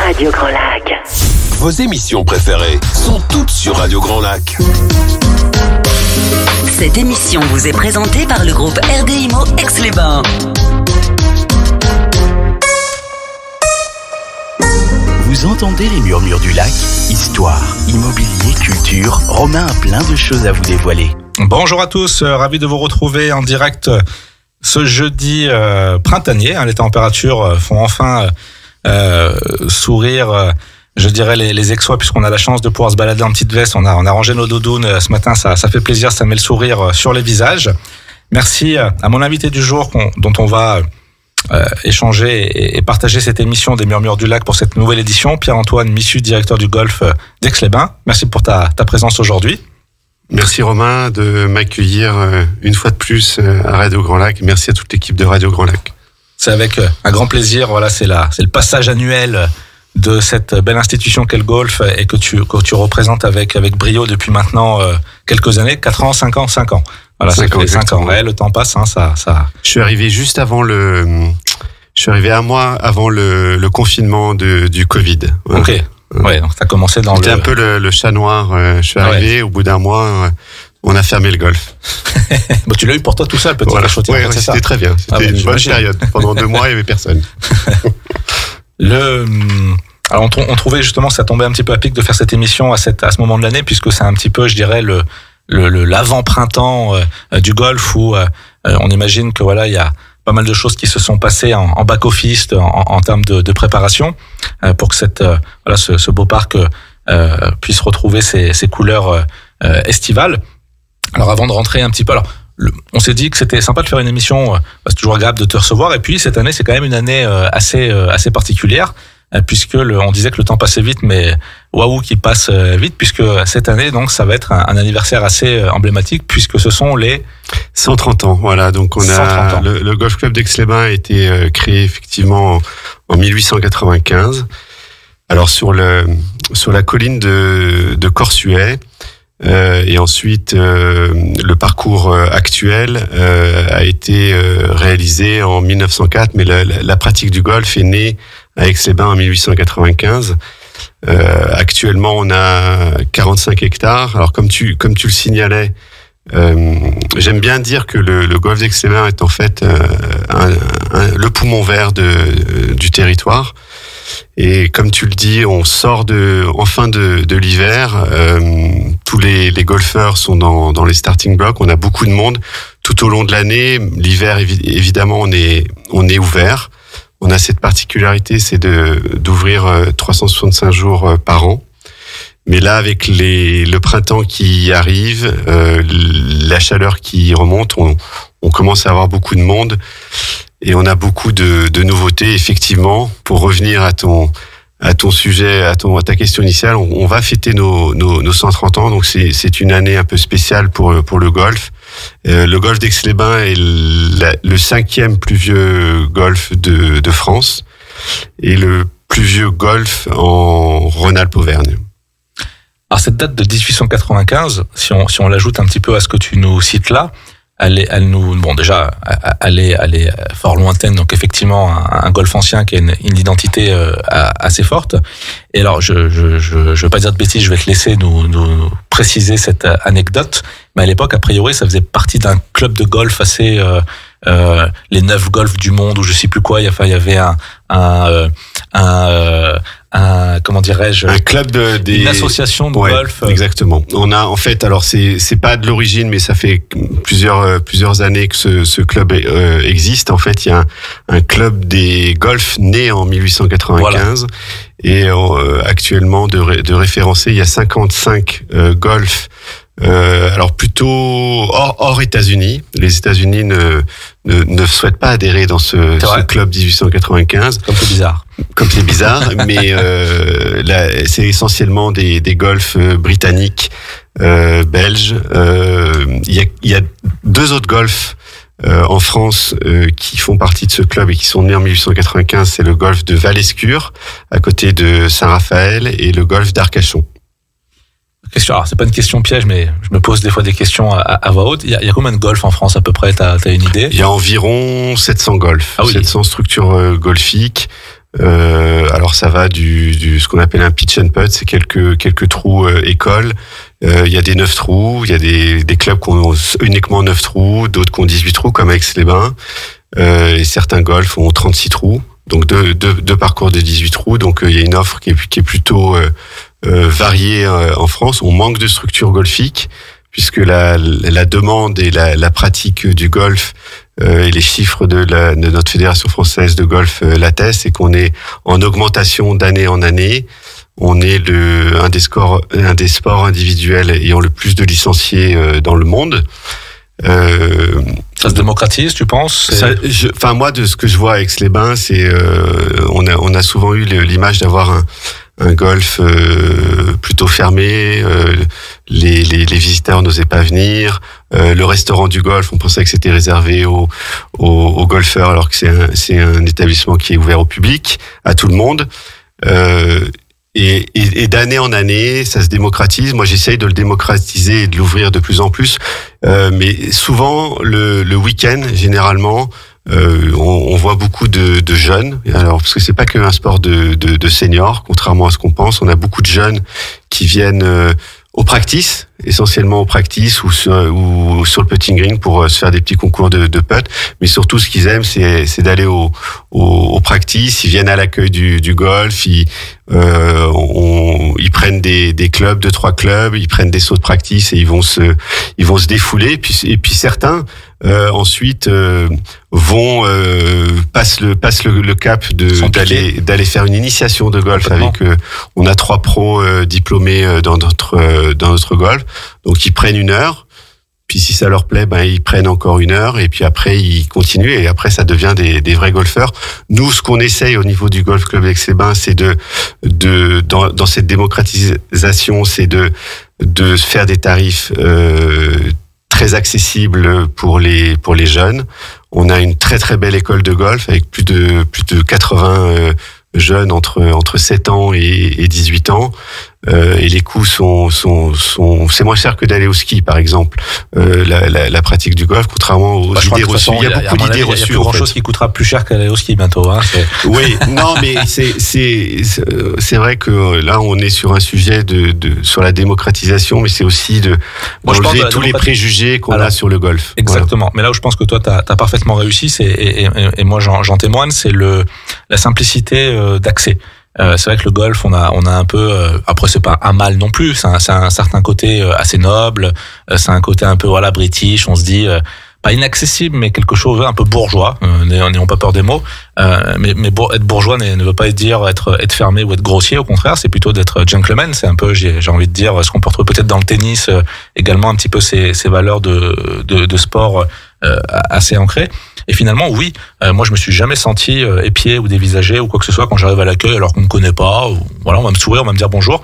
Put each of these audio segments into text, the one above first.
Radio Grand Lac. Vos émissions préférées sont toutes sur Radio Grand Lac. Cette émission vous est présentée par le groupe RDIMO Aix-les-Bains. Vous entendez les murmures du lac? Histoire, immobilier, culture, Romain a plein de choses à vous dévoiler. Bonjour à tous, ravi de vous retrouver en direct ce jeudi printanier. Les températures font enfin sourire, je dirais, les Aixois, puisqu'on a la chance de pouvoir se balader en petite veste. On a rangé nos doudounes ce matin, ça fait plaisir, ça met le sourire sur les visages. Merci à mon invité du jour dont on va échanger et partager cette émission des Murmures du Lac pour cette nouvelle édition. Pierre-Antoine Missu, directeur du golf d'Aix-les-Bains. Merci pour ta présence aujourd'hui. Merci Romain de m'accueillir une fois de plus à Radio Grand Lac. Merci à toute l'équipe de Radio Grand Lac. C'est avec un grand plaisir. Voilà, c'est le passage annuel de cette belle institution qu'est le golf et que tu représentes avec brio depuis maintenant quelques années, 4 ans, 5 ans. Voilà, 5 ans. Ouais, le temps passe, ça. Je suis arrivé un mois avant le confinement du Covid. Voilà. Ok. Ouais, donc t'as commencé dans C'était un peu le chat noir. Je suis arrivé, au bout d'un mois, on a fermé le golf. Bon, tu l'as eu pour toi tout seul, petit cachotier. Ouais, c'était très bien. C'était une bonne période. Pendant 2 mois, il n'y avait personne. Alors on trouvait justement que ça tombait un petit peu à pic de faire cette émission à ce moment de l'année, puisque c'est un petit peu, je dirais, l'avant-printemps du golf, où on imagine que voilà, il y a pas mal de choses qui se sont passées en back-office en termes de préparation pour que ce beau parc puisse retrouver ses couleurs estivales. Alors avant de rentrer un petit peu, on s'est dit que c'était sympa de faire une émission, c'est toujours agréable de te recevoir, et puis cette année c'est quand même une année assez particulière, puisque on disait que le temps passait vite, mais waouh qui passe vite, puisque cette année donc ça va être un anniversaire assez emblématique, puisque ce sont les 130 ans. Voilà, donc le Golf Club d'Aix-les-Bains a été créé effectivement en 1895. Alors sur la colline de Corsuet. Et ensuite, le parcours actuel a été réalisé en 1904, mais la pratique du golf est née à Aix-les-Bains en 1895. Actuellement, on a 45 hectares. Alors, comme tu le signalais, j'aime bien dire que le golf d'Aix-les-Bains est en fait le poumon vert du territoire. Et comme tu le dis, on sort enfin de l'hiver. Tous les golfeurs sont dans les starting blocks. On a beaucoup de monde tout au long de l'année. L'hiver, évidemment, on est ouvert. On a cette particularité, c'est d'ouvrir 365 jours par an. Mais là, avec le printemps qui arrive, la chaleur qui remonte, on commence à avoir beaucoup de monde. Et on a beaucoup de nouveautés, effectivement. Pour revenir à ton sujet, à ta question initiale, on va fêter nos 130 ans, donc c'est une année un peu spéciale pour le golf. Le golf d'Aix-les-Bains est le 5e plus vieux golf de France et le plus vieux golf en Rhône-Alpes-Auvergne. Alors cette date de 1895, si on l'ajoute un petit peu à ce que tu nous cites là, elle est fort lointaine, donc effectivement un golf ancien qui a une identité assez forte. Et alors je veux pas dire de bêtises, je vais te laisser nous préciser cette anecdote, mais à l'époque a priori ça faisait partie d'un club de golf assez les 9 golfs du monde ou je sais plus quoi. Il y avait comment dirais-je, un club une association de golf. Exactement. On a en fait, alors c'est pas de l'origine, mais ça fait plusieurs années que ce club existe. En fait, il y a un club des golfs né en 1895. Voilà. Et actuellement de référencé, il y a 55 golfs. Alors plutôt hors États-Unis. Les États-Unis ne souhaitent pas adhérer dans ce club 1895. Comme c'est bizarre, mais là, c'est essentiellement des golfs britanniques, belges. Il y a 2 autres golfs en France qui font partie de ce club et qui sont nés en 1895. C'est le golf de Val-Escure, à côté de Saint-Raphaël, et le golf d'Arcachon. Alors, c'est pas une question piège, mais je me pose des fois des questions à voix haute. Il y a combien de golfs en France à peu près? T'as une idée? Il y a environ 700 golfs, 700 structures golfiques. Alors Alors ça va du ce qu'on appelle un pitch and putt, c'est quelques trous école. Il y a des 9 trous, il y a des clubs qui ont uniquement 9 trous, d'autres qui ont 18 trous comme Aix-les-Bains. Et certains golfs ont 36 trous. Donc deux parcours de 18 trous. Donc il y a une offre qui est plutôt variée en France. On manque de structures golfiques puisque la demande et la pratique du golf et les chiffres de notre fédération française de golf l'attestent, c'est qu'on est en augmentation d'année en année. On est un des sports individuels ayant le plus de licenciés dans le monde. Ça se démocratise, tu penses? Moi, de ce que je vois à Aix-les-Bains, c'est on a souvent eu l'image d'avoir un golf plutôt fermé. Les visiteurs n'osaient pas venir. Le restaurant du golf, on pensait que c'était réservé aux golfeurs, alors que c'est un établissement qui est ouvert au public, à tout le monde. Et d'année en année, ça se démocratise. Moi, j'essaye de le démocratiser et de l'ouvrir de plus en plus. Mais souvent, le week-end, généralement, on voit beaucoup de jeunes. Alors, parce que c'est pas qu'un sport de seniors, contrairement à ce qu'on pense. On a beaucoup de jeunes qui viennent au practice, essentiellement au practice ou sur le putting green pour se faire des petits concours de putt. Mais surtout, ce qu'ils aiment, c'est d'aller au practice. Ils viennent à l'accueil du golf. Ils prennent des clubs, 2-3 clubs. Ils prennent des sauts de practice et ils vont se défouler. Et puis certains ensuite passent le cap d'aller faire une initiation de golf avec. On a 3 pros diplômés dans notre golf. Donc ils prennent 1 heure, puis si ça leur plaît, ils prennent encore 1 heure, et puis après ils continuent, et après ça devient des vrais golfeurs. Nous, ce qu'on essaye au niveau du Golf Club Aix-les-Bains, c'est dans cette démocratisation, c'est de faire des tarifs très accessibles pour les jeunes. On a une très très belle école de golf avec plus de 80 jeunes entre 7 ans et 18 ans. Et les coûts c'est moins cher que d'aller au ski, par exemple. La pratique du golf, contrairement aux idées reçues. Il y a beaucoup d'idées reçues. Il y a plus grand chose qui coûtera plus cher qu'aller au ski bientôt, hein. Oui, non, mais c'est vrai que là, on est sur un sujet sur la démocratisation, mais c'est aussi d'enlever tous les préjugés qu'on a sur le golf. Exactement. Voilà. Mais là où je pense que toi, t'as parfaitement réussi, et moi, j'en témoigne, c'est la simplicité d'accès. C'est vrai que le golf, on a un peu, après c'est pas un mal non plus, c'est un certain côté assez noble, c'est un côté un peu british, on se dit pas inaccessible, mais quelque chose un peu bourgeois, n'ayons pas peur des mots, mais être bourgeois ne veut pas dire être fermé ou être grossier, au contraire, c'est plutôt d'être gentleman. C'est un peu, j'ai envie de dire, ce qu'on peut retrouver peut-être dans le tennis également, un petit peu ces valeurs de sport assez ancrées. Et finalement, oui, moi je me suis jamais senti épié ou dévisagé ou quoi que ce soit quand j'arrive à l'accueil alors qu'on me connaît pas. On va me sourire, on va me dire bonjour.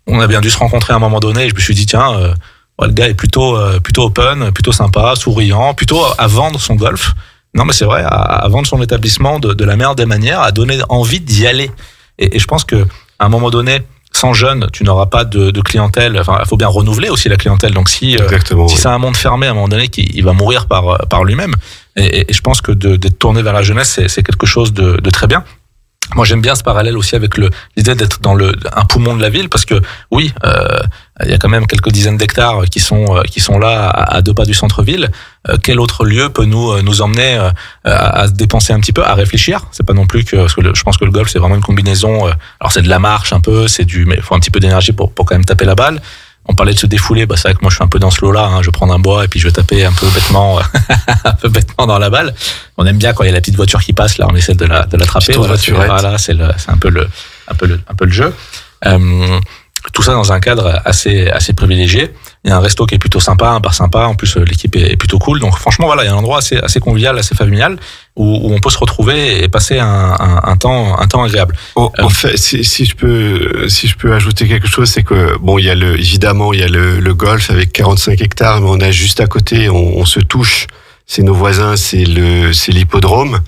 On a bien dû se rencontrer à un moment donné et je me suis dit tiens, le gars est plutôt open, plutôt sympa, souriant, plutôt à vendre son golf. Non mais c'est vrai, à vendre son établissement de la meilleure des manières, à donner envie d'y aller. Et je pense que à un moment donné, sans jeunes, tu n'auras pas de clientèle. Enfin, il faut bien renouveler aussi la clientèle. Donc, si c'est un monde fermé, à un moment donné, il va mourir par lui-même. Et je pense que d'être tourné vers la jeunesse, c'est quelque chose de très bien. Moi, j'aime bien ce parallèle aussi avec l'idée d'être dans un poumon de la ville, parce que oui, il y a quand même quelques dizaines d'hectares qui sont là à 2 pas du centre-ville. Quel autre lieu peut nous emmener à se dépenser un petit peu, à réfléchir? C'est pas non plus parce que je pense que le golf c'est vraiment une combinaison. Alors c'est de la marche un peu, mais il faut un petit peu d'énergie pour quand même taper la balle. On parlait de se défouler, c'est vrai que moi je suis un peu dans ce lot-là, hein. Je vais prendre un bois et puis je vais taper un peu bêtement dans la balle. On aime bien quand il y a la petite voiture qui passe, là on essaie de l'attraper. Voilà, c'est un peu le jeu. Tout ça dans un cadre assez privilégié. Il y a un resto qui est plutôt sympa, un bar sympa. En plus, l'équipe est plutôt cool. Donc, franchement, voilà, il y a un endroit assez convivial, assez familial, où on peut se retrouver et passer un temps agréable. En fait, si je peux ajouter quelque chose, c'est que évidemment, il y a le golf avec 45 hectares, mais on a juste à côté, on se touche. C'est nos voisins, c'est l'hippodrome.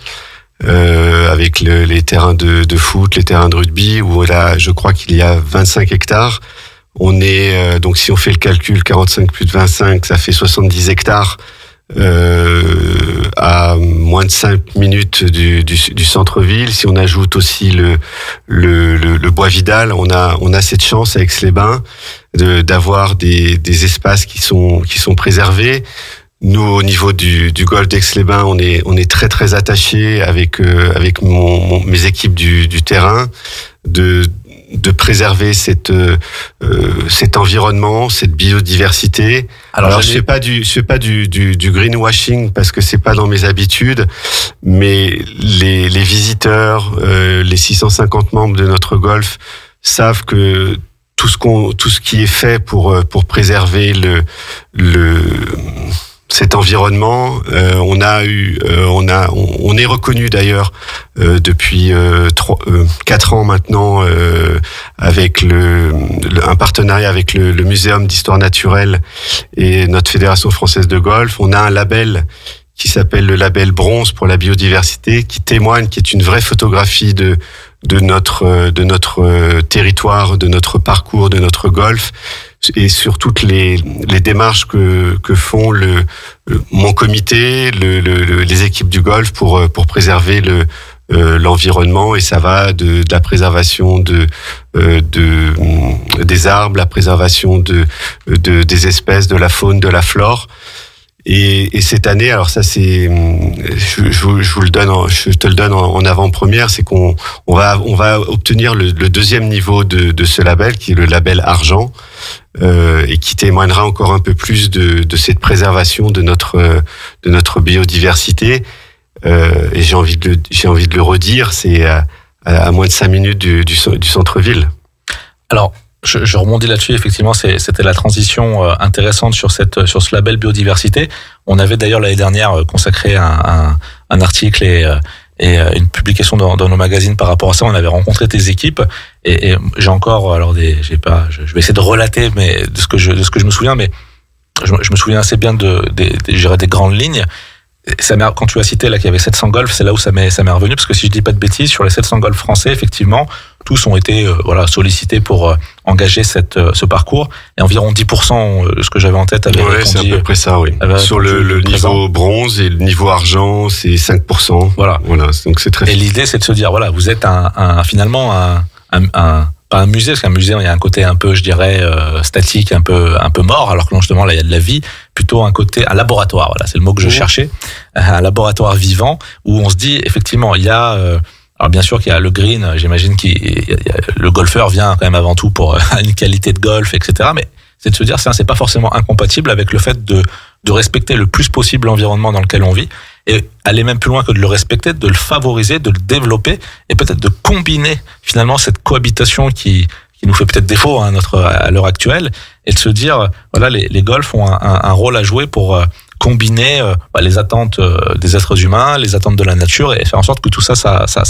Avec les terrains de foot, les terrains de rugby, où là, je crois qu'il y a 25 hectares. On est donc si on fait le calcul, 45 plus de 25, ça fait 70 hectares à moins de 5 minutes du centre-ville. Si on ajoute aussi le Bois Vidal, on a cette chance avec Aix-les-Bains d'avoir des espaces qui sont préservés. Nous, au niveau du golf d'Aix-les-Bains, on est très très attachés avec mes équipes du terrain de préserver cet environnement, cette biodiversité. Alors je fais pas du greenwashing parce que c'est pas dans mes habitudes, mais les visiteurs, les 650 membres de notre golf savent que tout ce qui est fait pour préserver cet environnement, on est reconnu d'ailleurs depuis 4 ans maintenant avec un partenariat avec le Muséum d'histoire naturelle et notre Fédération française de golf. On a un label qui s'appelle le label bronze pour la biodiversité, qui témoigne, qui est une vraie photographie de notre territoire, de notre parcours, de notre golf, et sur toutes les démarches que font mon comité, les équipes du golf pour préserver l'environnement, et ça va de la préservation des arbres, la préservation des espèces, de la faune, de la flore. Et cette année, alors ça c'est, je te le donne en avant-première, c'est qu'on va obtenir le deuxième niveau de ce label, qui est le label argent, et qui témoignera encore un peu plus de cette préservation de notre biodiversité. Et j'ai envie de le redire, c'est à moins de 5 minutes du centre-ville. Alors, je rebondis là-dessus, effectivement, c'était la transition intéressante sur ce label biodiversité. On avait d'ailleurs l'année dernière consacré un article et une publication dans nos magazines par rapport à ça. On avait rencontré tes équipes et j'ai encore, alors je vais essayer de relater, mais de ce que je me souviens, mais je me souviens assez bien des grandes lignes. Quand tu as cité là qu'il y avait 700 golfs, c'est là où ça m'est revenu, parce que si je dis pas de bêtises, sur les 700 golfs français, effectivement, tous ont été sollicités pour engager ce parcours, et environ 10% de ce que j'avais en tête avait répondu. C'est à peu près ça, oui. Sur le niveau bronze et le niveau argent, c'est 5%. Voilà, donc c'est très. Et l'idée, c'est de se dire, voilà, vous êtes finalement pas un musée, parce qu'un musée, il y a un côté un peu, je dirais, statique, un peu mort, alors que justement, là, il y a de la vie, plutôt un laboratoire, voilà, c'est le mot que je cherchais, un laboratoire vivant, où on se dit, effectivement, il y a, alors bien sûr qu'il y a le green, j'imagine le golfeur vient quand même avant tout pour une qualité de golf, etc., mais c'est de se dire, c'est pas forcément incompatible avec le fait de respecter le plus possible l'environnement dans lequel on vit, et aller même plus loin que de le respecter, de le favoriser, de le développer, et peut-être de combiner finalement cette cohabitation qui nous fait peut-être défaut à l'heure actuelle, et de se dire, voilà, les golfs ont un rôle à jouer pour combiner les attentes des êtres humains, les attentes de la nature, et faire en sorte que tout ça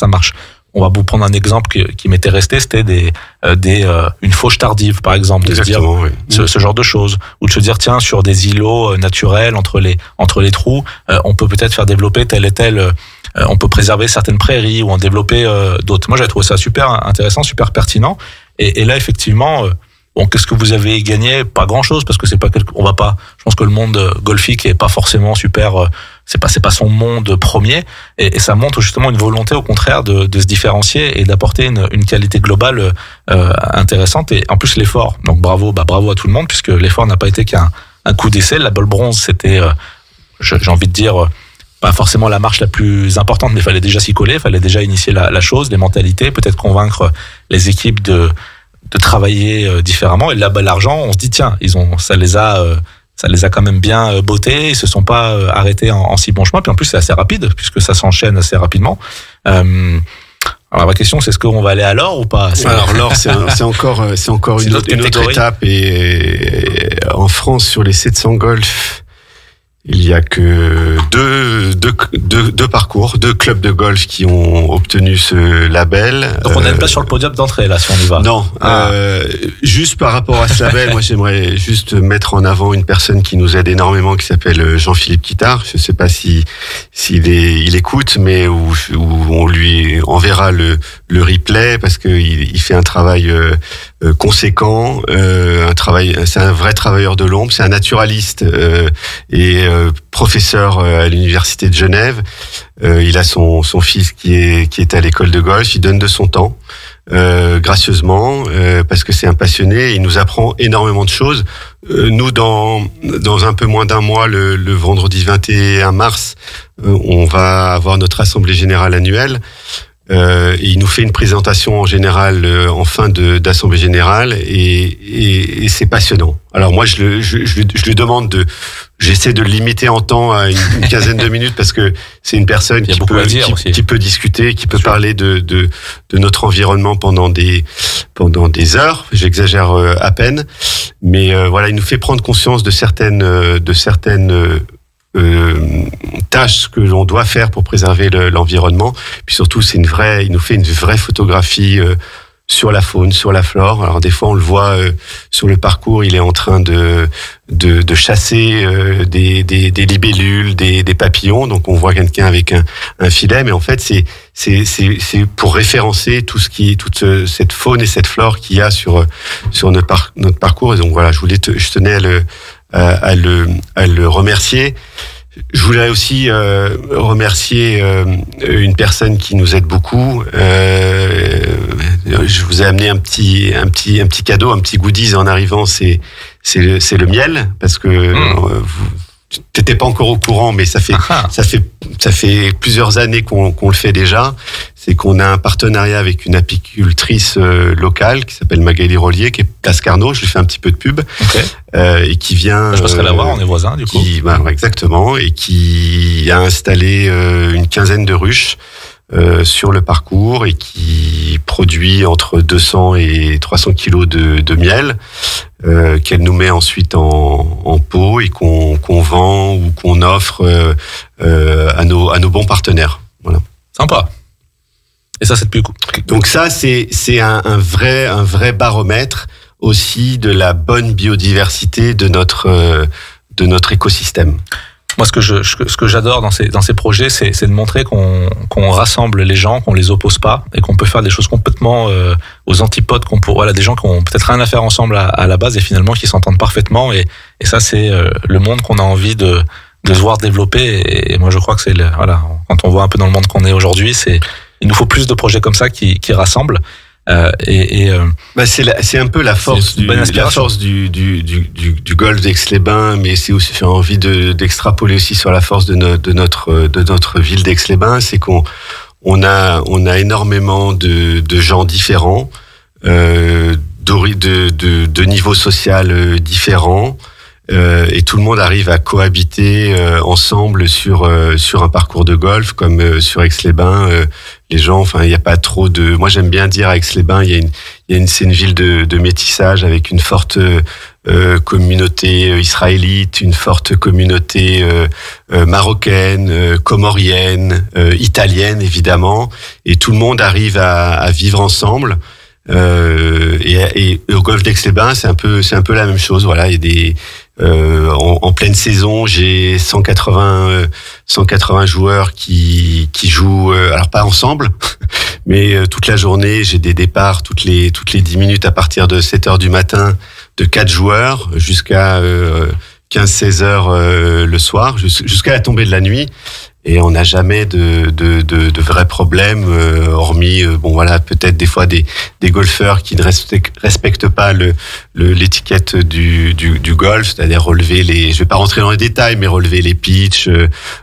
marche. On va vous prendre un exemple qui m'était resté, c'était une fauche tardive, par exemple, de se dire ce genre de choses, ou de se dire, tiens, sur des îlots naturels entre les trous, on peut peut-être faire développer tel et tel, on peut préserver certaines prairies, ou en développer d'autres. Moi, j'ai trouvé ça super intéressant, super pertinent, et là, effectivement, bon, qu'est-ce que vous avez gagné? Pas grand-chose, parce que je pense que le monde golfique est pas forcément super, c'est pas son monde premier, et ça montre justement une volonté, au contraire, de se différencier et d'apporter une qualité globale intéressante, et en plus l'effort. Donc bravo à tout le monde, puisque l'effort n'a pas été qu'un coup d'essai. La balle bronze, c'était, j'ai envie de dire, pas forcément la marche la plus importante, mais il fallait déjà s'y coller, il fallait déjà initier la chose, les mentalités, peut-être convaincre les équipes de travailler différemment. Et là, l'argent, on se dit, tiens, ça les a quand même bien bottés, ils se sont pas arrêtés en si bon chemin, puis en plus c'est assez rapide, puisque ça s'enchaîne assez rapidement. Alors la vraie question, c'est est-ce qu'on va aller à l'or ou pas? Alors l'or, c'est encore une autre étape, et en France, sur les 700 golfs, il y a que deux parcours, 2 clubs de golf qui ont obtenu ce label. Donc on n'est pas sur le podium d'entrée là, si on y va. Non, juste par rapport à ce label, moi j'aimerais juste mettre en avant une personne qui nous aide énormément, qui s'appelle Jean-Philippe Guittard. Je sais pas s'il écoute, mais où on lui enverra le replay, parce que il fait un travail conséquent, c'est un vrai travailleur de l'ombre, c'est un naturaliste et professeur à l'université de Genève. Il a son fils qui est à l'école de golf, il donne de son temps gracieusement parce que c'est un passionné, il nous apprend énormément de choses. Nous, dans un peu moins d'un mois, le vendredi 21 mars, on va avoir notre assemblée générale annuelle. Et il nous fait une présentation en général en fin d'assemblée générale et c'est passionnant. Alors moi je lui demande j'essaie de le limiter en temps à une quinzaine de minutes parce que c'est une personne qui peut discuter, qui peut parler de notre environnement pendant des heures. J'exagère à peine, mais voilà, il nous fait prendre conscience de certaines tâches que l'on doit faire pour préserver l'environnement. Puis surtout, il nous fait une vraie photographie sur la faune, sur la flore. Alors des fois, on le voit sur le parcours, il est en train de chasser des libellules, des papillons. Donc on voit quelqu'un avec un filet, mais en fait c'est pour référencer toute cette faune et cette flore qu'il y a sur notre parcours. Et donc voilà, je tenais à le remercier. Je voulais aussi remercier une personne qui nous aide beaucoup. Je vous ai amené un petit cadeau, un petit goodies en arrivant. C'est le miel, parce que t'étais pas encore au courant, mais ça fait plusieurs années qu'on le fait déjà. C'est qu'on a un partenariat avec une apicultrice locale qui s'appelle Magali Rollier, qui est Place Carnot. Je lui fais un petit peu de pub. Okay. Et qui vient. Je passerai la voir, on est voisins du coup. Exactement, et qui a installé une quinzaine de ruches sur le parcours et qui produit entre 200 et 300 kilos de miel qu'elle nous met ensuite en pot et qu'on vend ou qu'on offre à nos bons partenaires. Voilà. Sympa. Et ça, c'est depuis coup. Donc ça, c'est un vrai baromètre aussi de la bonne biodiversité de notre écosystème. Moi, ce que j'adore dans ces projets, c'est de montrer qu'on rassemble les gens, qu'on les oppose pas, et qu'on peut faire des choses complètement aux antipodes, des gens qui ont peut-être rien à faire ensemble à la base et finalement qui s'entendent parfaitement. Et ça, c'est le monde qu'on a envie de se voir développer. Et moi, je crois que quand on voit un peu dans le monde qu'on est aujourd'hui, il nous faut plus de projets comme ça qui rassemblent. C'est un peu la force du golfe d'Aix-les-Bains, mais c'est aussi, j'ai envie d'extrapoler aussi sur la force de notre ville d'Aix-les-Bains, c'est qu'on a énormément de gens différents, de niveaux social différents. Et tout le monde arrive à cohabiter ensemble sur un parcours de golf comme sur Aix-les-Bains. Les gens, il n'y a pas trop de. Moi, j'aime bien dire à Aix-les-Bains, c'est une ville de métissage avec une forte communauté israélite, une forte communauté marocaine, comorienne, italienne évidemment, et tout le monde arrive à vivre ensemble. Et au golfe d'Aix-les-Bains, c'est un peu la même chose. Voilà, il y a des en pleine saison, j'ai 180 joueurs qui jouent, alors pas ensemble, mais toute la journée. J'ai des départs toutes les 10 minutes à partir de 7h du matin de 4 joueurs jusqu'à 15-16 heures le soir, jusqu'à la tombée de la nuit. Et on n'a jamais de vrais problèmes, hormis peut-être des fois des golfeurs qui ne respectent pas l'étiquette du golf, c'est-à-dire je vais pas rentrer dans les détails, mais relever les pitchs,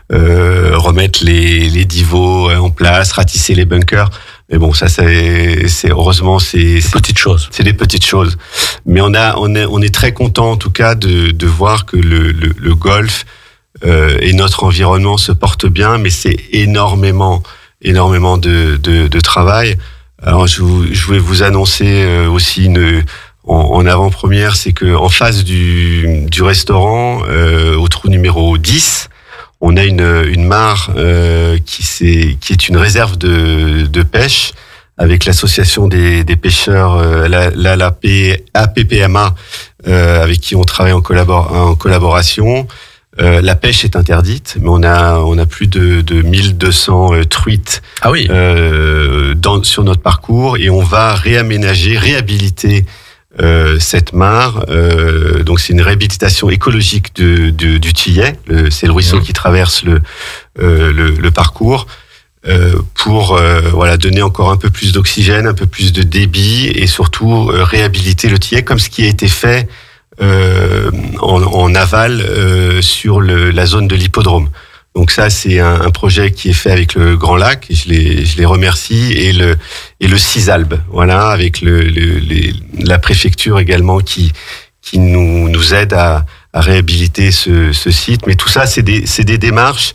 remettre les divots en place, ratisser les bunkers. Mais bon, ça c'est heureusement c'est petites choses. C'est des petites choses. Mais on est très content en tout cas de voir que le golf et notre environnement se porte bien, mais c'est énormément de travail. Alors je vais vous annoncer aussi en avant-première, c'est que en face du restaurant, au trou numéro 10, on a une mare qui est une réserve de pêche avec l'association des pêcheurs, l'APPMA, avec qui on travaille en collaboration. La pêche est interdite, mais on a plus de 1200 truites sur notre parcours, et on va réhabiliter Sept-Mars. Donc c'est une réhabilitation écologique du Tillet. C'est le ruisseau qui traverse le parcours. Pour donner encore un peu plus d'oxygène, un peu plus de débit et surtout réhabiliter le Tillet comme ce qui a été fait en aval sur la zone de l'hippodrome. Donc ça, c'est un projet qui est fait avec le Grand Lac, et je les remercie, et le Cisalbe, voilà, avec la préfecture également qui nous aide à réhabiliter ce site. Mais tout ça, c'est des démarches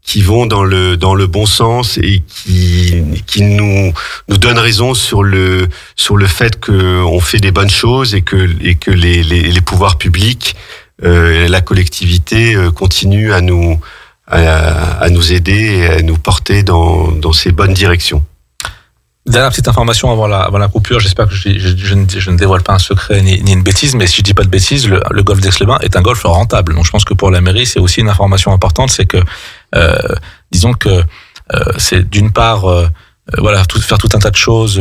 qui vont dans le bon sens et qui nous donnent raison sur le fait que on fait des bonnes choses et que les pouvoirs publics, la collectivité continuent à nous aider et à nous porter dans ces bonnes directions. Dernière petite information avant la coupure, j'espère que je ne dévoile pas un secret ni une bêtise, mais si je dis pas de bêtises, le golf d'Aix-les-Bains est un golf rentable. Donc je pense que pour la mairie, c'est aussi une information importante, c'est que disons que c'est d'une part faire tout un tas de choses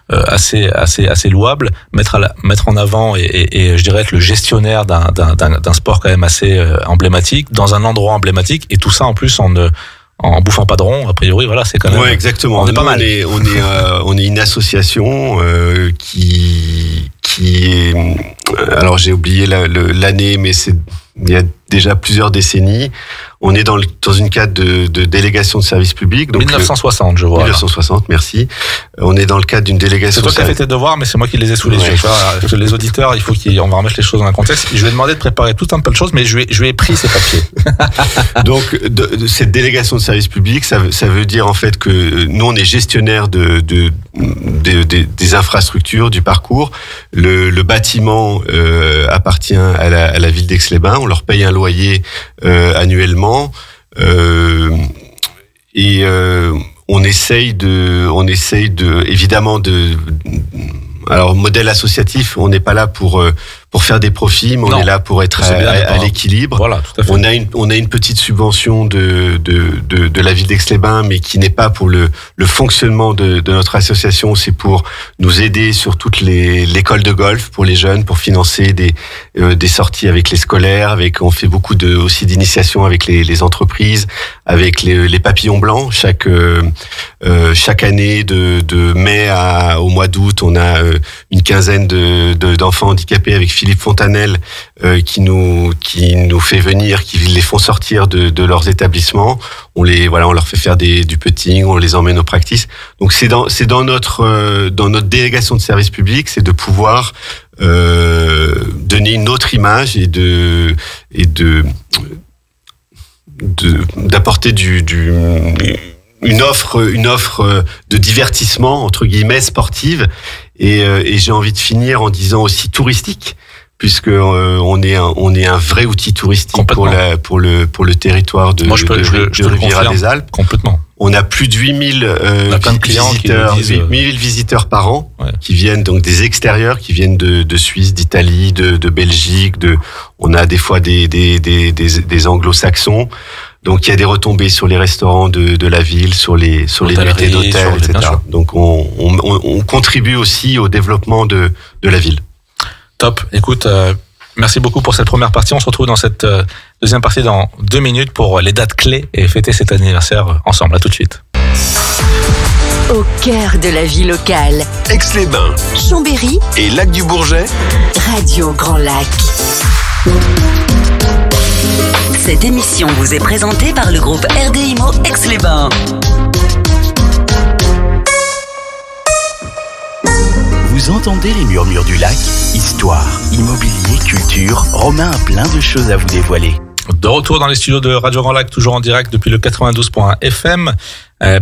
assez louables, mettre en avant et je dirais être le gestionnaire d'un sport quand même assez emblématique dans un endroit emblématique, et tout ça en plus en bouffant pas de rond, a priori, voilà, c'est quand même. Ouais, exactement. On est pas mal. On est une association qui est. Alors j'ai oublié l'année, mais il y a déjà plusieurs décennies. On est dans une cadre de délégation de service public. Donc 1960, je vois. 1960, merci. On est dans le cadre d'une délégation. C'est toi qui as fait tes devoirs, mais c'est moi qui les ai sous les yeux. Les auditeurs, il faut on va remettre les choses dans un contexte. Je lui ai demandé de préparer tout un peu de choses, mais je lui ai pris ses papiers. Donc, cette délégation de service public, ça veut dire en fait que nous, on est gestionnaire des infrastructures, du parcours. Le bâtiment appartient à la ville d'Aix-les-Bains. On leur paye un loyer annuellement. On essaye évidemment alors modèle associatif, on n'est pas là pour faire des profits, mais on est là pour être à l'équilibre. Voilà, tout à fait. On a une petite subvention de la ville d'Aix-les-Bains, mais qui n'est pas pour le fonctionnement de notre association, c'est pour nous aider sur toute l'école de golf pour les jeunes, pour financer des sorties avec les scolaires, on fait beaucoup aussi d'initiations avec les entreprises, avec les papillons blancs. Chaque année de mai au mois d'août, on a une quinzaine d'enfants handicapés avec Philippe Fontanelle qui nous fait venir, qui les font sortir de leurs établissements. On leur fait faire du putting, on les emmène aux practices. Donc c'est dans notre délégation de service public, c'est de pouvoir donner une autre image et d'apporter une offre de divertissement entre guillemets sportive et j'ai envie de finir en disant aussi touristique, puisque on est un vrai outil touristique pour le territoire de Riviera-des-Alpes. Complètement. On a plus de 8000 visiteurs par an, qui viennent donc des extérieurs, qui viennent de Suisse, d'Italie, de Belgique, on a des fois des anglo-saxons. Donc il y a des retombées sur les restaurants de la ville, sur les nuitées d'hôtel, etc. Donc on contribue aussi au développement de la ville. Top. Écoute, merci beaucoup pour cette première partie. On se retrouve dans cette deuxième partie dans 2 minutes pour les dates clés et fêter cet anniversaire ensemble. À tout de suite. Au cœur de la vie locale. Aix-les-Bains, Chambéry et Lac-du-Bourget. Radio Grand Lac. Cette émission vous est présentée par le groupe RDIMO Aix-les-Bains. Vous entendez les murmures du lac? Histoire, immobilier, culture, Romain a plein de choses à vous dévoiler. De retour dans les studios de Radio Grand Lac, toujours en direct depuis le 92.1 FM.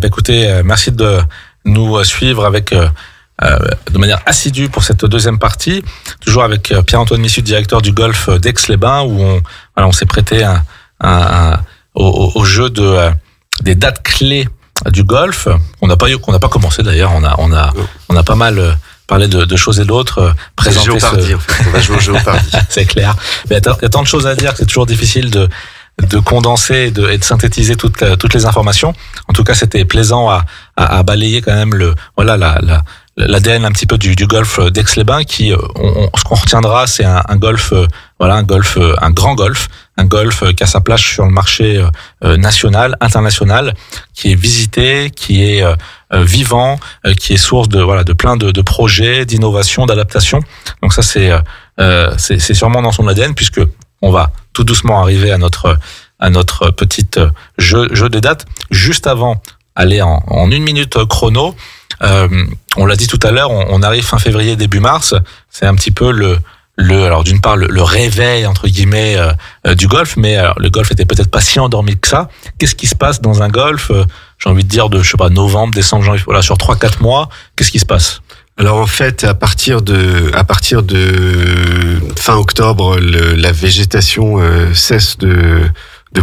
Écoutez, merci de nous suivre avec de manière assidue pour cette deuxième partie, toujours avec Pierre-Antoine Missu, directeur du golf d'Aix-les-Bains, où on s'est prêté au jeu des dates clés du golf. On n'a pas commencé d'ailleurs. On a pas mal parlé de choses et d'autres. Présenter on va jouer au Géopardy. C'est clair. Mais il y a tant de choses à dire que c'est toujours difficile de condenser et de synthétiser toutes les informations. En tout cas, c'était plaisant à balayer quand même l'ADN un petit peu du golf d'Aix-les-Bains qui, ce qu'on retiendra, c'est un golf, un grand golf, un golf qui a sa place sur le marché national, international, qui est visité, qui est vivant, qui est source de plein de projets, d'innovation, d'adaptation. Donc ça, c'est sûrement dans son ADN, puisque on va tout doucement arriver à notre petite jeu de dates. Juste avant, aller en 1 minute chrono. On l'a dit tout à l'heure, on arrive fin février, début mars. C'est un petit peu alors d'une part le réveil entre guillemets du golf, mais le golf était peut-être pas si endormi que ça. Qu'est-ce qui se passe dans un golf, j'ai envie de dire novembre, décembre, janvier, voilà, sur 3-4 mois, qu'est-ce qui se passe? Alors en fait, à partir de fin octobre, la végétation cesse de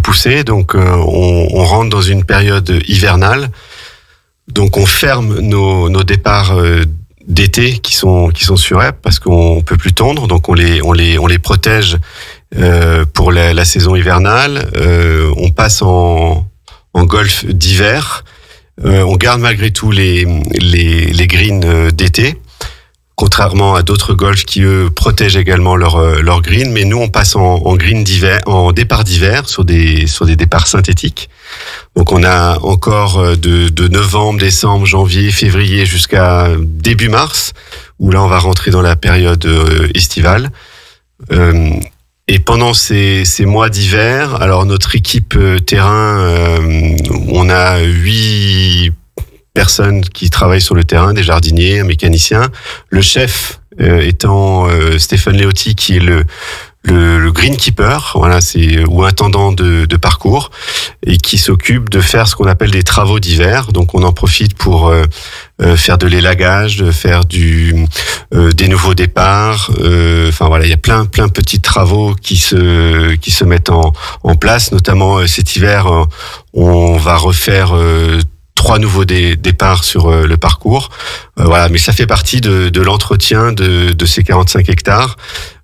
pousser, donc on rentre dans une période hivernale. Donc on ferme nos départs d'été qui sont sur REP parce qu'on peut plus tondre, donc on les protège pour la saison hivernale. On passe en golf d'hiver. On garde malgré tout les greens d'été, contrairement à d'autres golfs qui eux protègent également leur green. Mais nous on passe en green d'hiver, en départ d'hiver sur des départs synthétiques. Donc on a encore de novembre, décembre, janvier, février jusqu'à début mars, où là on va rentrer dans la période estivale. Et pendant ces mois d'hiver, alors notre équipe terrain, on a 8 personnes qui travaillent sur le terrain, des jardiniers, un mécanicien. Le chef étant Stéphane Léoty, qui est le greenkeeper, voilà, ou intendant de parcours, et qui s'occupe de faire ce qu'on appelle des travaux d'hiver. Donc on en profite pour faire de l'élagage, de faire des nouveaux départs. Enfin voilà, il y a plein de petits travaux qui se mettent en place. Notamment cet hiver, on va refaire 3 nouveaux départs sur le parcours. Voilà, mais ça fait partie de l'entretien de ces 45 hectares.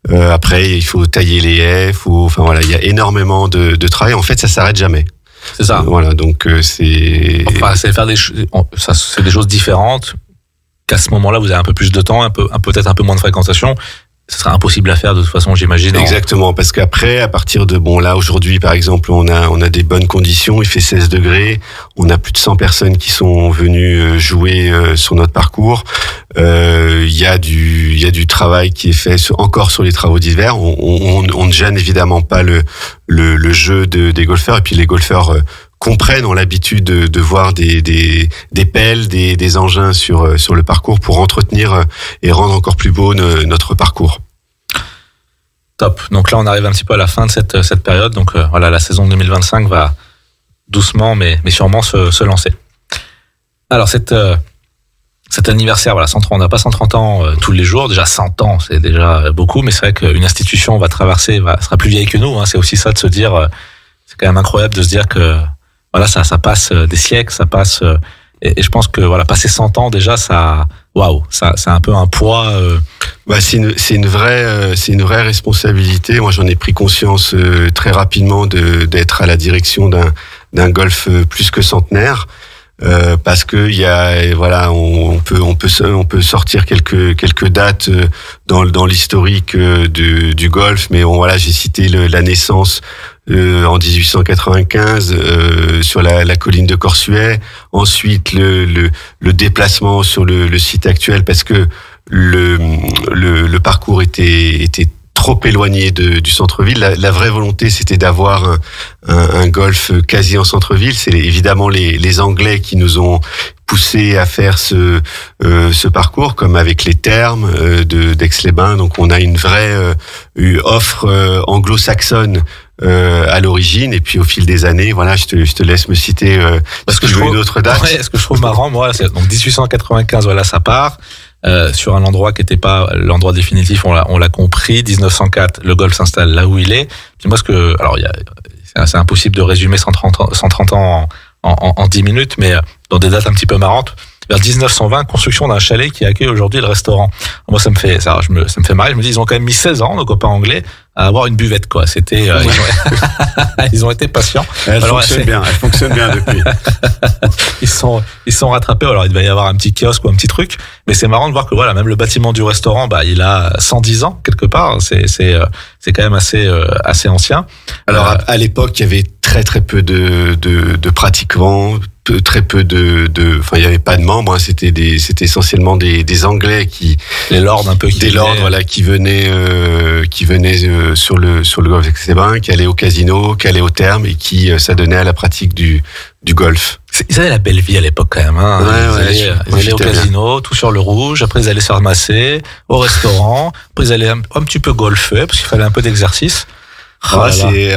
Après, il faut tailler les haies, il y a énormément de travail. En fait, ça s'arrête jamais. C'est ça. Voilà, donc c'est. Enfin, c'est faire c'est des choses différentes. Qu'à ce moment-là, vous avez un peu plus de temps, peut-être un peu moins de fréquentation. Ce sera impossible à faire de toute façon, j'imagine. Exactement, parce qu'après, à partir de là aujourd'hui, par exemple, on a des bonnes conditions. Il fait 16 degrés. On a plus de 100 personnes qui sont venues jouer sur notre parcours. Il y a du travail qui est fait encore sur les travaux d'hiver. On ne gêne évidemment pas le jeu des golfeurs, et puis les golfeurs comprennent, ont l'habitude de voir des pelles, des engins sur le parcours pour entretenir et rendre encore plus beau notre parcours. Top. Donc là, on arrive un petit peu à la fin de cette période. Donc voilà, la saison 2025 va doucement mais sûrement se lancer. Alors cet anniversaire, voilà, 130, on n'a pas 130 ans tous les jours. Déjà 100 ans, c'est déjà beaucoup, mais c'est vrai qu'une institution sera plus vieille que nous. Hein. C'est aussi ça de se dire, c'est quand même incroyable de se dire que voilà, ça passe des siècles, ça passe, et je pense que voilà, passer 100 ans déjà, ça c'est un peu un poids. C'est une vraie responsabilité. Moi, j'en ai pris conscience très rapidement d'être à la direction d'un golf plus que centenaire. Parce que on peut sortir quelques dates dans l'historique du golf, mais j'ai cité la naissance en 1895 sur la colline de Corsuet, ensuite le déplacement sur le site actuel parce que le parcours était trop éloigné du centre-ville. La vraie volonté, c'était d'avoir un golf quasi en centre-ville. C'est évidemment les Anglais qui nous ont poussé à faire ce parcours, comme avec les thermes d'Aix-les-Bains. Donc on a une vraie offre anglo-saxonne à l'origine, et puis au fil des années, voilà, je te laisse me citer parce que je trouve une autre date. Ouais, ce que je trouve marrant, moi, c'est donc 1895, voilà, ça part. Sur un endroit qui n'était pas l'endroit définitif, on l'a compris. 1904, le golf s'installe là où il est. Puis moi, c'est impossible de résumer 130 ans en 10 minutes, mais dans des dates un petit peu marrantes. Vers 1920, construction d'un chalet qui accueille aujourd'hui le restaurant. Moi, ça me fait marrer. Je me dis, ils ont quand même mis 16 ans, nos copains anglais, avoir une buvette, quoi. C'était, ils ont été patients. Elle fonctionne bien depuis. Ils sont rattrapés. Alors, il devait y avoir un petit kiosque ou un petit truc. Mais c'est marrant de voir que voilà, même le bâtiment du restaurant, il a 110 ans, quelque part. C'est quand même assez ancien. Alors, à l'époque, il y avait très peu de pratiquants, très peu enfin, il n'y avait pas de membres, hein, c'était essentiellement des Anglais les lords un peu qui venaient sur le golf d'Aix-les-Bains, qui allaient au casino, qui allaient au terme et qui s'adonnaient à la pratique du golf. Ils avaient la belle vie à l'époque quand même, hein. Ils allaient au casino, tout sur le rouge, après ils allaient se ramasser au restaurant, après ils allaient un petit peu golfer parce qu'il fallait un peu d'exercice. C'est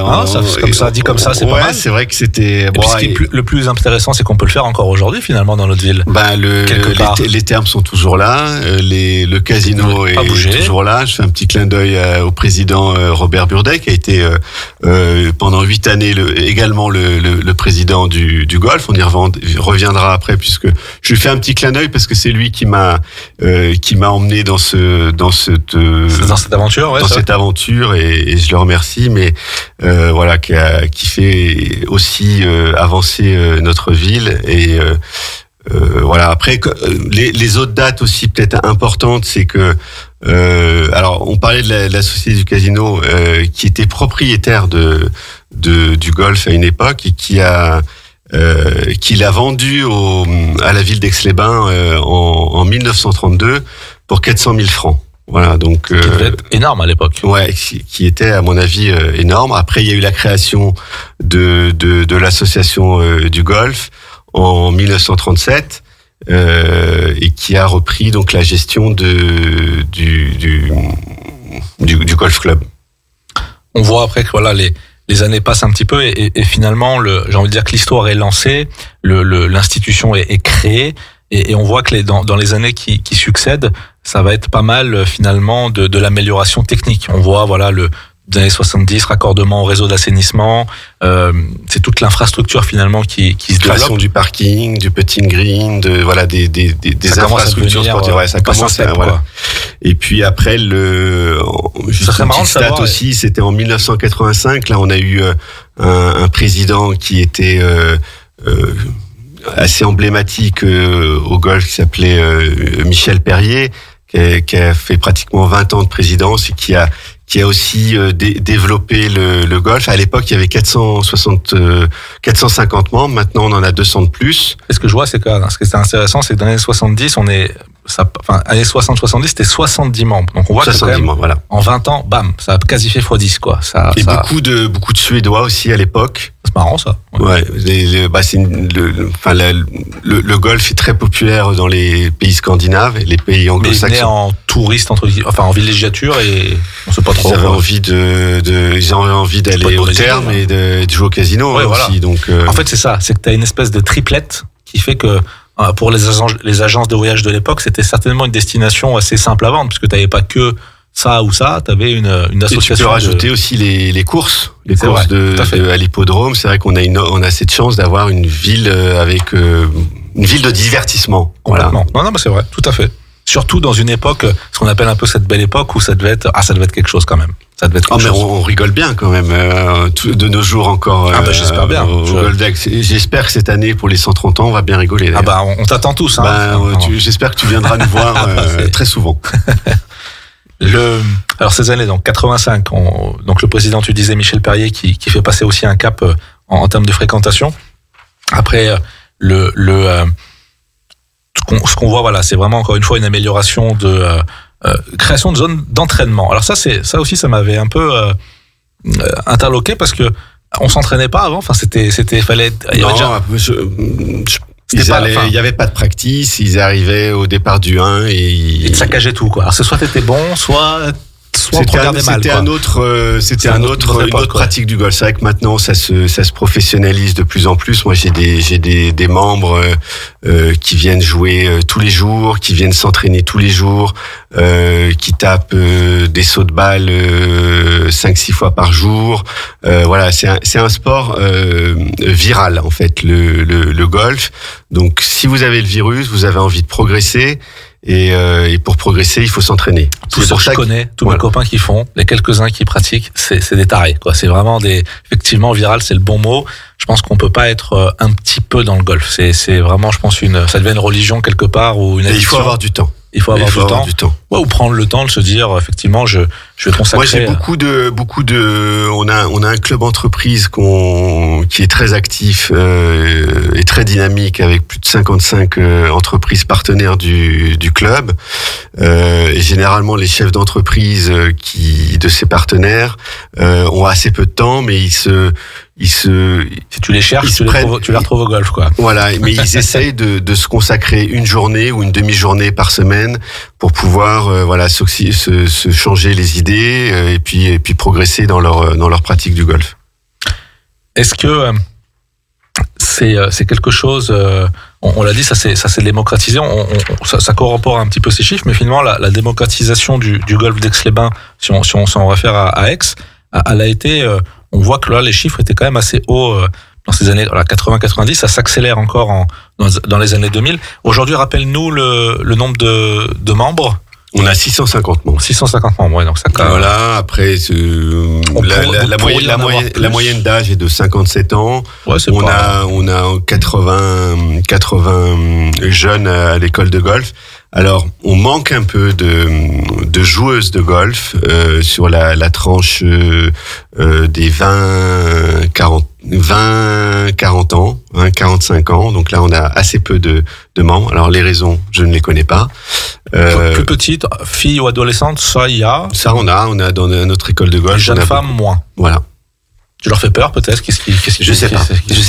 comme ça, dit comme ça, c'est pas mal. C'est vrai que c'était. Bon, ce qui est le plus intéressant, c'est qu'on peut le faire encore aujourd'hui, finalement, dans notre ville. Les termes sont toujours là, le casino est toujours là. Je fais un petit clin d'œil au président Robert Burdet, qui a été pendant 8 années également le président du golf. On y reviendra après, puisque je lui fais un petit clin d'œil parce que c'est lui qui m'a emmené dans cette aventure, ouais, dans cette aventure, et je le remercie. Mais voilà, qui fait aussi avancer notre ville. Et voilà, après les autres dates aussi peut-être importantes, c'est que alors on parlait de la société du casino qui était propriétaire du golf à une époque et qui l'a vendu à la ville d'Aix-les-Bains en 1932 pour 400 000 francs. Voilà, donc qui devait être énorme à l'époque. Ouais, qui était à mon avis énorme. Après, il y a eu la création de l'association du golf en 1937 et qui a repris donc la gestion du golf club. On voit après que voilà les années passent un petit peu et finalement j'ai envie de dire que l'histoire est lancée, l'institution est créée. Et on voit que dans les années qui succèdent, ça va être pas mal finalement de l'amélioration technique. On voit voilà des années 70, raccordement au réseau d'assainissement, c'est toute l'infrastructure finalement qui se développe. Création du parking, du putting green, des infrastructures sportives. Ouais, ça commence à voilà. Et puis après juste une petite stat aussi, c'était en 1985. Là, on a eu un président qui était assez emblématique au golf, qui s'appelait Michel Perrier, qui a fait pratiquement 20 ans de présidence et qui a aussi développé le golf. À l'époque, il y avait 450 membres. Maintenant, on en a 200 de plus. Et ce que je vois, c'est que ce qui est intéressant, c'est que dans les années 70, années 60-70, c'était 70 membres. Donc on voit que quand même, voilà. En 20 ans, bam, ça a quasi fait x10, quoi. Beaucoup de Suédois aussi à l'époque. C'est marrant, ça. Ouais. Le golf est très populaire dans les pays scandinaves et les pays anglo-saxons. Mais en touriste, en villégiature, et on sait pas trop. Ils avaient envie d'aller au terme et de jouer au casino, ouais, aussi. Voilà. Donc, en fait, c'est ça. C'est que tu as une espèce de triplette qui fait que pour les agences de voyage de l'époque, c'était certainement une destination assez simple à vendre, puisque tu n'avais pas que ça ou ça, tu avais une association. Et tu peux rajouter aussi les courses, à l'hippodrome. C'est vrai qu'on a cette chance d'avoir une ville avec une ville de divertissement. Complètement. Voilà. Non, mais c'est vrai, tout à fait. Surtout dans une époque, ce qu'on appelle un peu cette belle époque où ça devait être quelque chose quand même. Ça devait être quelque chose. Mais on rigole bien quand même de nos jours encore. J'espère bien. J'espère que cette année, pour les 130 ans, on va bien rigoler. On t'attend tous. J'espère que tu viendras nous voir très souvent. Alors ces années, donc 85, donc le président, tu disais, Michel Perrier, qui fait passer aussi un cap en termes de fréquentation. Après, ce qu'on voit, voilà, c'est vraiment encore une fois une amélioration de création de zones d'entraînement. Alors ça aussi, ça m'avait un peu interloqué parce que on s'entraînait pas avant. Enfin, fallait. Il y avait pas de practice, ils arrivaient au départ du 1 et ils saccageaient tout, quoi. Alors soit t'étais bon, soit on te regardait mal. C'était une autre pratique du golf. C'est vrai que maintenant ça se professionnalise de plus en plus. Moi j'ai des membres qui viennent jouer tous les jours, qui viennent s'entraîner tous les jours, qui tapent des sauts de balle 5-6 fois par jour. Voilà, c'est un sport viral en fait, le golf. Donc si vous avez le virus, vous avez envie de progresser Et pour progresser, il faut s'entraîner. Tous ceux que je connais, tous mes copains qui font, les quelques-uns qui pratiquent, c'est des tarés, quoi. C'est vraiment effectivement, viral, c'est le bon mot. Je pense qu'on peut pas être un petit peu dans le golf. C'est vraiment, je pense, ça devient une religion quelque part ou une addiction. Il faut avoir du temps. Il faut avoir du temps. Ouais, ou prendre le temps de se dire, effectivement, je vais consacrer. Moi, j'ai beaucoup de, on a un club entreprise qui est très actif, et très dynamique avec plus de 55 entreprises partenaires du club. Et généralement, les chefs d'entreprise de ces partenaires, ont assez peu de temps, mais si tu les cherches, tu les retrouves au golf, quoi. Voilà, mais ils essayent de se consacrer une journée ou une demi-journée par semaine pour pouvoir se changer les idées et puis progresser dans leur pratique du golf. Est-ce que c'est quelque chose, on l'a dit, ça s'est démocratisé, ça corrobore un petit peu ces chiffres, mais finalement la démocratisation du golf d'Aix-les-Bains, si on s'en réfère à Aix, elle a été, on voit que là les chiffres étaient quand même assez hauts dans ces années 80-90, ça s'accélère encore dans les années 2000. Aujourd'hui, rappelle-nous le nombre de membres. On a 650 membres. 650 membres, ouais, donc ça. Voilà, après, la moyenne d'âge est de 57 ans. Ouais, on a 80 jeunes à l'école de golf. Alors, on manque un peu de joueuses de golf sur la tranche des 20-40 ans, 45 ans. Donc là, on a assez peu de membres. Alors, les raisons, je ne les connais pas. Plus petites, filles ou adolescentes, ça, il y a. Ça, on a dans notre école de golf. Les jeunes femmes, moins. Voilà. Tu leur fais peur, peut-être? Je sais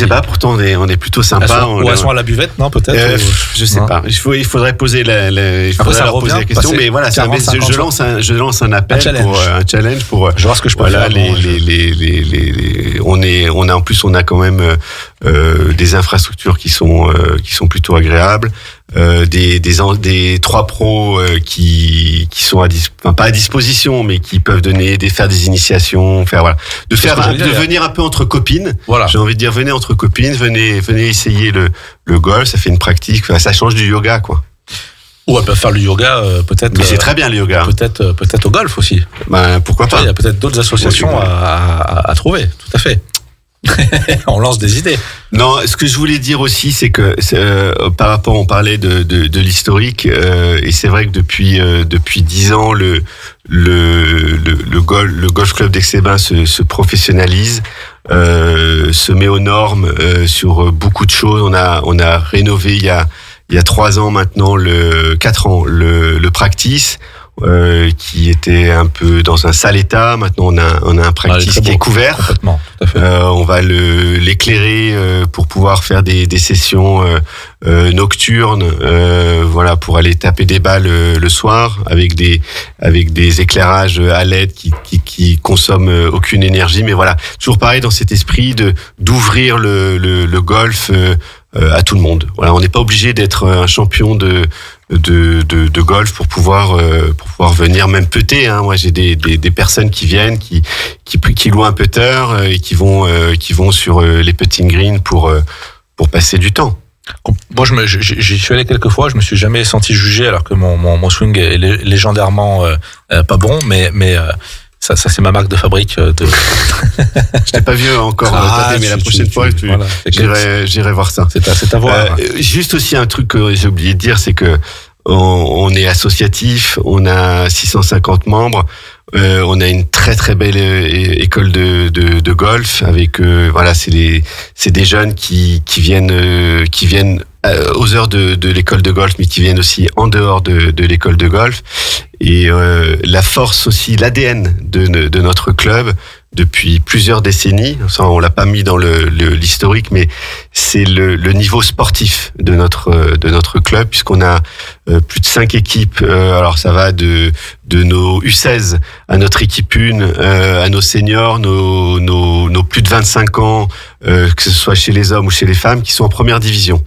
pas. Pourtant, on est plutôt sympa. Elles sont à la buvette, non, peut-être? Je sais pas. Il faudrait poser leur poser la question. Mais voilà, je lance un appel un challenge pour. Je vois ce que je peux faire. On a quand même des infrastructures qui sont plutôt agréables. Des 3 pros qui sont pas à disposition, mais qui peuvent faire des initiations, de venir un peu entre copines. Voilà. J'ai envie de dire, venez entre copines, venez essayer le golf, ça fait une pratique, ça change du yoga, quoi. Ou elles peuvent faire le yoga, peut-être. Mais c'est très bien le yoga. Peut-être au golf aussi. Pourquoi pas. Il y a peut-être d'autres associations à trouver, tout à fait. On lance des idées. Non, ce que je voulais dire aussi, c'est que par rapport, on parlait de l'historique, et c'est vrai que depuis 10 ans, le golf club d'Aix-les-Bains se professionnalise, se met aux normes sur beaucoup de choses. On a rénové il y a 3 ans maintenant, 4 ans, le practice. Qui était un peu dans un sale état. Maintenant, on a un practice qui est couvert. Complètement, tout à fait. On va l'éclairer pour pouvoir faire des sessions nocturnes, pour aller taper des balles le soir avec des éclairages à LED qui consomment aucune énergie. Mais voilà, toujours pareil dans cet esprit d'ouvrir le golf à tout le monde. Voilà, on n'est pas obligé d'être un champion de golf pour pouvoir venir même putter, hein. Moi, j'ai des personnes qui viennent, qui louent un putter et qui vont sur les putting greens pour passer du temps. Moi, j'y suis allé quelques fois, je me suis jamais senti jugé alors que mon swing est légendairement pas bon, mais ça c'est ma marque de fabrique. Je t'ai pas vu encore, mais la prochaine fois, j'irai voir ça. C'est à voir. Juste aussi un truc que j'ai oublié de dire, c'est que on est associatif, on a 650 membres, on a une très très belle école de golf avec c'est des jeunes qui viennent aux heures de l'école de golf, mais qui viennent aussi en dehors de l'école de golf. Et la force aussi, l'ADN de notre club depuis plusieurs décennies, ça on l'a pas mis dans l'historique, mais c'est le niveau sportif de notre club, puisqu'on a plus de 5 équipes. Alors ça va de nos U16 à notre équipe 1, à nos seniors, nos plus de 25 ans, que ce soit chez les hommes ou chez les femmes, qui sont en première division.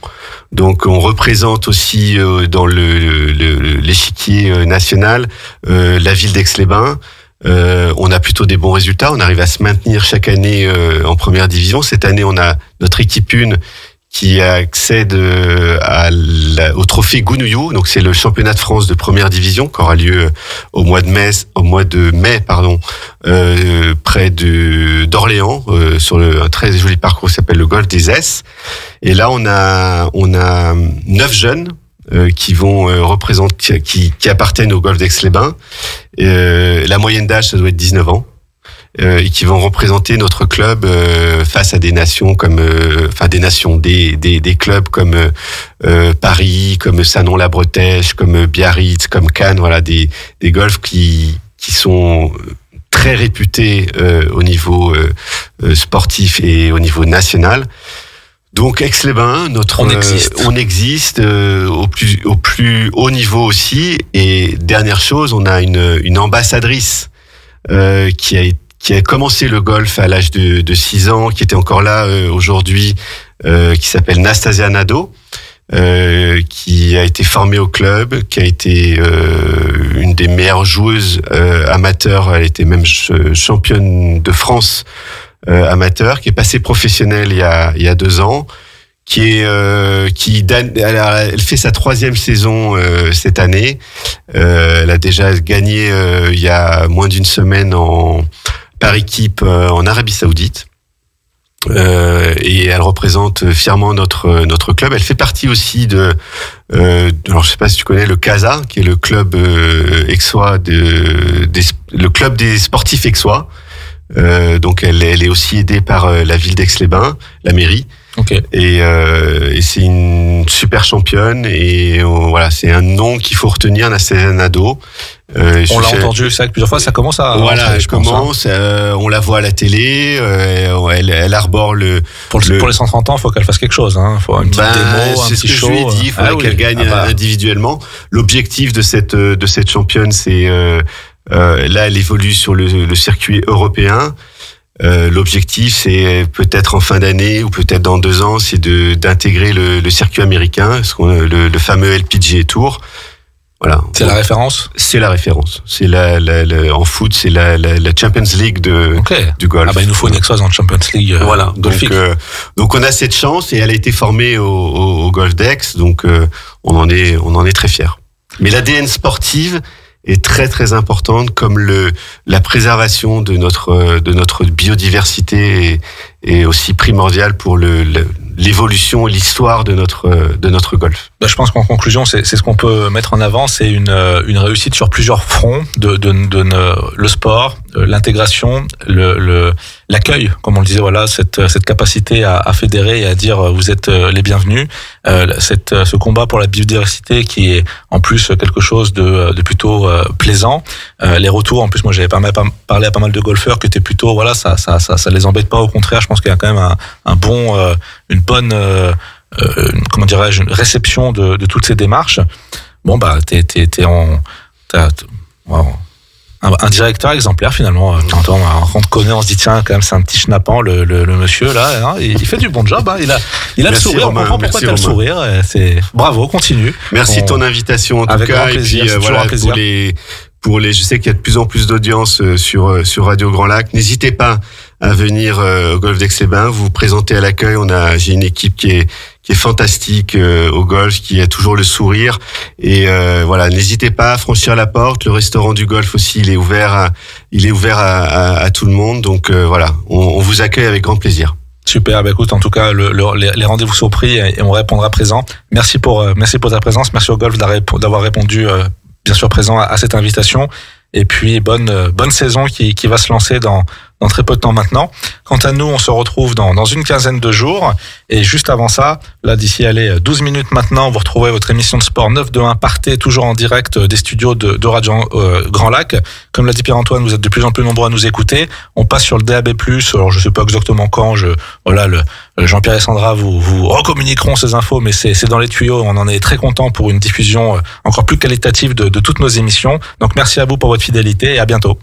Donc on représente aussi dans l'échiquier national la ville d'Aix-les-Bains. On a plutôt des bons résultats, on arrive à se maintenir chaque année en première division. Cette année, on a notre équipe 1 qui accède au trophée Gounouillou. Donc c'est le championnat de France de première division qui aura lieu au mois de mai, près d'Orléans, sur un très joli parcours qui s'appelle le Golf des S. Et là on a 9 jeunes qui vont représenter, qui appartiennent au Golf d'Aix-les-Bains. La moyenne d'âge, ça doit être 19 ans. Et qui vont représenter notre club face à des nations des clubs comme Paris, comme Sanon-la-Bretèche, comme Biarritz, comme Cannes, voilà, des golfs qui sont très réputés au niveau sportif et au niveau national. Donc Aix-les-Bains, on existe au plus haut niveau aussi. Et dernière chose, on a une ambassadrice qui a commencé le golf à l'âge de 6 ans, qui était encore là aujourd'hui, qui s'appelle Nastasia Nadeau, qui a été formée au club, qui a été une des meilleures joueuses amateurs. Elle était même championne de France amateur, qui est passée professionnelle il y a 2 ans, elle fait sa 3e saison cette année. Elle a déjà gagné il y a moins d'une semaine par équipe en Arabie Saoudite. Et elle représente fièrement notre club. Elle fait partie aussi alors je sais pas si tu connais le CASA, qui est le club aixois le club des sportifs aixois. Donc elle est aussi aidée par la ville d'Aix-les-Bains, la mairie. Okay. Et c'est une super championne, et voilà, c'est un nom qu'il faut retenir, Nastasia Nadeau. On l'a entendu ça plusieurs fois, ça commence à voilà, on la voit à la télé, elle arbore pour les 130 ans, faut qu'elle fasse quelque chose, hein. Faut une petite démo, un petit show. C'est ce que je lui ai dit, il faudrait qu'elle gagne individuellement. L'objectif de cette championne, c'est là, elle évolue sur le circuit européen. L'objectif, c'est peut-être en fin d'année ou peut-être dans 2 ans, c'est d'intégrer le circuit américain, le fameux LPGA Tour. Voilà. C'est la référence. C'est la référence. C'est en foot, c'est la Champions League du golf. Ah bah il nous faut une Aixoise en Champions League. Voilà. Donc on a cette chance, et elle a été formée au Golf d'Aix, donc on en est très fiers. Mais l'ADN sportive est très très importante, comme la préservation de notre biodiversité est aussi primordiale pour l'évolution et l'histoire de notre golf. Je pense qu'en conclusion, c'est ce qu'on peut mettre en avant, c'est une réussite sur plusieurs fronts le sport, l'intégration, l'accueil, comme on le disait, voilà, cette capacité à fédérer et à dire vous êtes les bienvenus, ce combat pour la biodiversité qui est en plus quelque chose de plutôt plaisant, les retours, en plus moi j'avais parlé à pas mal de golfeurs qui étaient plutôt, voilà, ça les embête pas, au contraire, je pense qu'il y a quand même une bonne comment dirais-je, une réception de toutes ces démarches. Bon bah un directeur exemplaire finalement. Quand on te connaît, on se dit tiens, quand même c'est un petit schnappant le monsieur là, hein, il fait du bon job, hein, il a le sourire, Romain, on comprend pourquoi tu as le sourire, bravo, continue. Merci de ton invitation en tout cas, et puis voilà, pour les je sais qu'il y a de plus en plus d'audience sur Radio Grand Lac. N'hésitez pas à venir au golf d'Aix-les-Bains, vous vous présenter à l'accueil. J'ai une équipe qui est fantastique au golf, qui a toujours le sourire, et voilà, n'hésitez pas à franchir la porte. Le restaurant du golf aussi, il est ouvert à tout le monde, donc voilà, on vous accueille avec grand plaisir. Super, bah écoute, en tout cas, les rendez-vous sont pris et on répondra présent. Merci pour ta présence, merci au golf d'avoir répondu bien sûr présent à cette invitation. Et puis bonne saison qui va se lancer dans très peu de temps maintenant. Quant à nous, on se retrouve dans une quinzaine de jours. Et juste avant ça, là d'ici 12 minutes maintenant, vous retrouvez votre émission de sport 921. Partez toujours en direct des studios de Radio Grand Lac. Comme l'a dit Pierre-Antoine, vous êtes de plus en plus nombreux à nous écouter. On passe sur le DAB+. Alors je sais pas exactement quand. Jean-Pierre et Sandra vous recommuniqueront ces infos, mais c'est dans les tuyaux. On en est très content pour une diffusion encore plus qualitative de toutes nos émissions. Donc merci à vous pour votre fidélité et à bientôt.